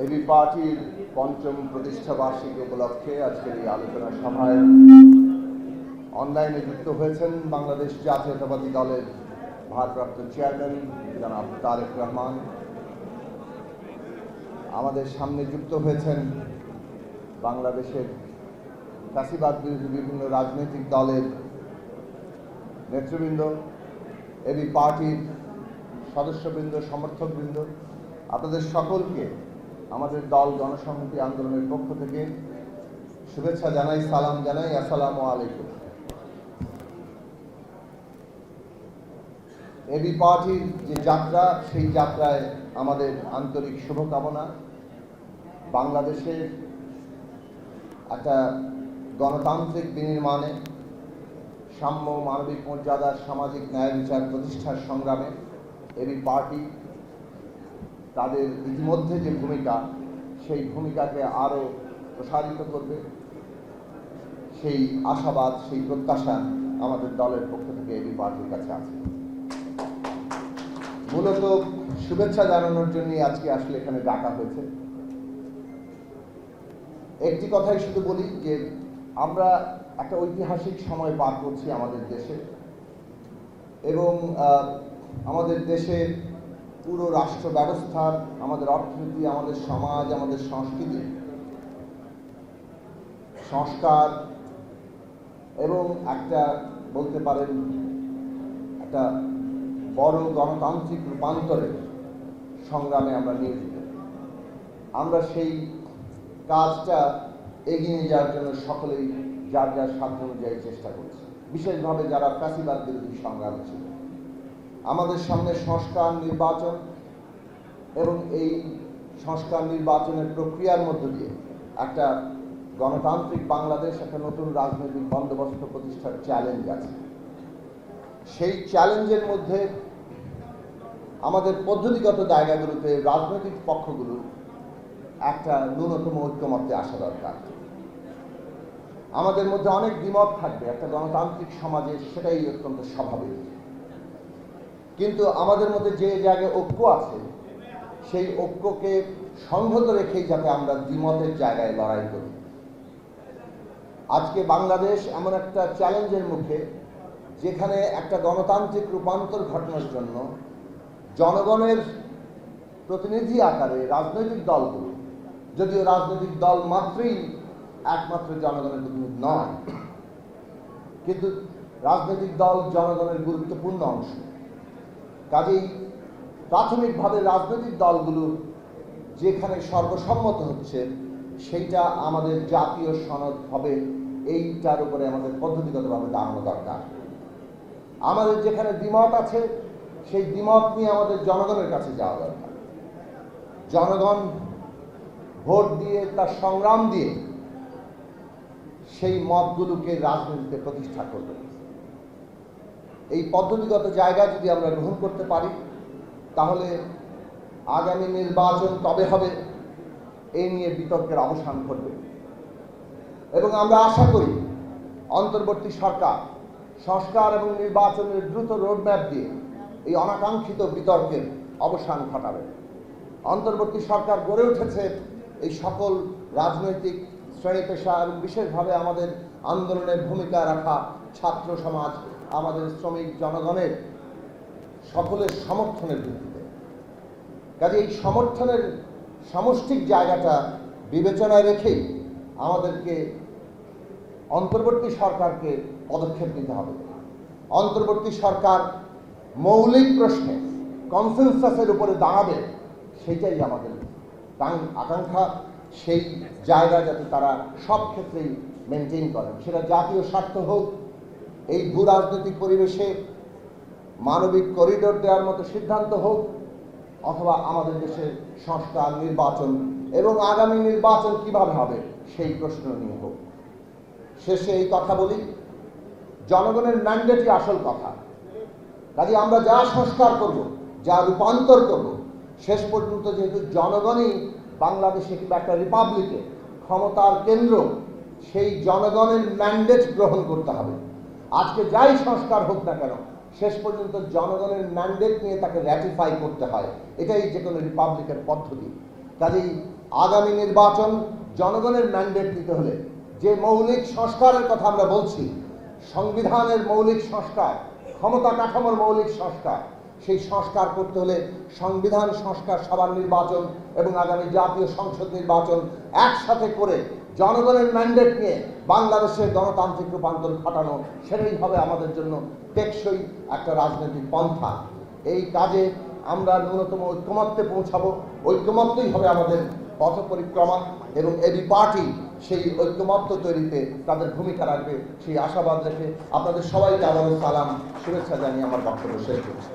AB পার্টির পঞ্চম প্রতিষ্ঠা বার্ষিকী উপলক্ষে আজকের এই আলোচনা সভায় অনলাইনে যুক্ত হয়েছেন বাংলাদেশ জাতীয়তাবাদী দলের ভারপ্রাপ্ত চেয়ারম্যান জনাব তারেক রহমান। আমাদের সামনে যুক্ত হয়েছেন বাংলাদেশের ফ্যাসিবাদ বিরোধী বিভিন্ন রাজনৈতিক দলের নেতৃবৃন্দ, এবি পার্টির সদস্যবৃন্দ, সমর্থকবৃন্দ। আপনাদের সকলকে আমাদের দল গণসংহতি আন্দোলনের পক্ষ থেকে শুভেচ্ছা জানাই, সালাম জানাই। আসসালামু আলাইকুম। এবি পার্টির যে যাত্রা, সেই যাত্রায় আমাদের আন্তরিক শুভকামনা। বাংলাদেশের একটা গণতান্ত্রিক বিনির্মাণে, সাম্য, মানবিক মর্যাদা, সামাজিক ন্যায় বিচার প্রতিষ্ঠার সংগ্রামে এবি পার্টি তাদের ইতিমধ্যে যে ভূমিকা, সেই ভূমিকাকে আরও প্রসারিত করবে, সেই আশাবাদ, সেই প্রত্যাশা আমাদের দলের পক্ষ থেকে এবি পার্টির কাছে আছে। মূলত শুভেচ্ছা জানানোর জন্য আজকে আসলে এখানে ডাকা হয়েছে। একটি কথাই শুধু বলি যে আমরা একটা ঐতিহাসিক সময় পার করছি আমাদের দেশে, এবং আমাদের দেশের পুরো রাষ্ট্র ব্যবস্থা, আমাদের অর্থনীতি, আমাদের সমাজ, আমাদের সংস্কৃতি, সংস্কার এবং একটা বলতে পারেন একটা বড় গণতান্ত্রিক রূপান্তরের সংগ্রামে আমরা নিয়োজিত। আমরা সেই কাজটা এগিয়ে নিয়ে যাওয়ার জন্য সকলেই যার যার সাধ্য অনুযায়ী চেষ্টা করছি, বিশেষভাবে যারা ফ্যাসিবাদ বিরোধী সংগ্রাম ছিল। আমাদের সামনে সংস্কার, নির্বাচন এবং এই সংস্কার নির্বাচনের প্রক্রিয়ার মধ্য দিয়ে একটা গণতান্ত্রিক বাংলাদেশ, একটা নতুন রাজনৈতিক বন্দোবস্ত প্রতিষ্ঠার চ্যালেঞ্জ আছে। সেই চ্যালেঞ্জের মধ্যে আমাদের পদ্ধতিগত জায়গাগুলোতে রাজনৈতিক পক্ষগুলো একটা ন্যূনতম ঐক্যমত্যে আসা দরকার। আমাদের মধ্যে অনেক দ্বিমত থাকবে একটা গণতান্ত্রিক সমাজে, সেটাই অত্যন্ত স্বাভাবিক। কিন্তু আমাদের মধ্যে যে জায়গায় ঐক্য আছে, সেই ঐক্যকে সংহত রেখেই যাতে আমরা দ্বিমতের জায়গায় লড়াই করি। আজকে বাংলাদেশ এমন একটা চ্যালেঞ্জের মুখে, যেখানে একটা গণতান্ত্রিক রূপান্তর ঘটানোর জন্য জনগণের প্রতিনিধি আকারে রাজনৈতিক দলগুলো, যদিও রাজনৈতিক দল মাত্রই একমাত্র জনগণের প্রতিনিধি নয়, কিন্তু রাজনৈতিক দল জনগণের গুরুত্বপূর্ণ অংশ। কাজেই প্রাথমিকভাবে রাজনৈতিক দলগুলো যেখানে সর্বসম্মত হচ্ছে, সেইটা আমাদের জাতীয় সনদ হবে, এইটার উপরে আমাদের পদ্ধতিগতভাবে দাঁড়ানো দরকার। আমাদের যেখানে দ্বিমত আছে, সেই দ্বিমত নিয়ে আমাদের জনগণের কাছে যাওয়া দরকার। জনগণ ভোট দিয়ে, তার সংগ্রাম দিয়ে সেই মতগুলোকে রাজনীতিতে প্রতিষ্ঠা করবে। এই পদ্ধতিগত জায়গা যদি আমরা গ্রহণ করতে পারি, তাহলে আগামী নির্বাচন কবে হবে এই নিয়ে বিতর্কের অবসান ঘটবে। এবং আমরা আশা করি অন্তর্বর্তী সরকার সংস্কার এবং নির্বাচনের দ্রুত রোডম্যাপ দিয়ে এই অনাকাঙ্ক্ষিত বিতর্কের অবসান ঘটাবে। অন্তর্বর্তী সরকার গড়ে উঠেছে এই সকল রাজনৈতিক শ্রেণী পেশা এবং বিশেষভাবে আমাদের আন্দোলনের ভূমিকা রাখা ছাত্র সমাজ, আমাদের শ্রমিক জনগণের সকলের সমর্থনের ভিত্তিতে। কাজে এই সমর্থনের সামষ্টিক জায়গাটা বিবেচনায় রেখেই আমাদেরকে অন্তর্বর্তী সরকারকে পদক্ষেপ নিতে হবে। অন্তর্বর্তী সরকার মৌলিক প্রশ্নে কনসেনসাসের উপরে দাঁড়াবে, সেটাই আমাদের আকাঙ্ক্ষা। সেই জায়গা যাতে তারা সব ক্ষেত্রেই মেনটেন করেন, সেটা জাতীয় স্বার্থ হোক, এই ভূ রাজনৈতিক পরিবেশে মানবিক করিডোর দেওয়ার মতো সিদ্ধান্ত হোক, অথবা আমাদের দেশের সংস্কার, নির্বাচন এবং আগামী নির্বাচন কিভাবে হবে সেই প্রশ্ন নিয়ে হোক। শেষে এই কথা বলি, জনগণের ম্যান্ডেটই আসল কথা। কাজে আমরা যা সংস্কার করব, যা রূপান্তর করব, শেষ পর্যন্ত যেহেতু জনগণই বাংলাদেশে কিংবা একটা রিপাবলিকে ক্ষমতার কেন্দ্র, সেই জনগণের ম্যান্ডেট গ্রহণ করতে হবে। আজকে যাই সংস্কার হোক না কেন, শেষ পর্যন্ত জনগণের ম্যান্ডেট নিয়ে তাকে র্যাটিফাই করতে হয়। এটাই যে কোনো রিপাবলিকের পদ্ধতি। কাজেই আগামী নির্বাচন জনগণের ম্যান্ডেট নিতে হলে যে মৌলিক সংস্কারের কথা আমরা বলছি, সংবিধানের মৌলিক সংস্কার, ক্ষমতা কাঠামোর মৌলিক সংস্কার, সেই সংস্কার করতে হলে সংবিধান সংস্কার সভার নির্বাচন এবং আগামী জাতীয় সংসদ নির্বাচন একসাথে করে জনগণের ম্যান্ডেট নিয়ে বাংলাদেশের গণতান্ত্রিক রূপান্তর ঘটানো, সেটাই হবে আমাদের জন্য টেকসই একটা রাজনৈতিক পন্থা। এই কাজে আমরা ন্যূনতম ঐক্যমত্যে পৌঁছাবো, ঐক্যমত্যই হবে আমাদের পথ পরিক্রমা এবং এবি পার্টি সেই ঐক্যমত্য তৈরিতে তাদের ভূমিকা রাখবে, সেই আশাবাদ রেখে আপনাদের সবাইকে আবারও সালাম, শুভেচ্ছা জানিয়ে আমার বক্তব্য শেষ করছি।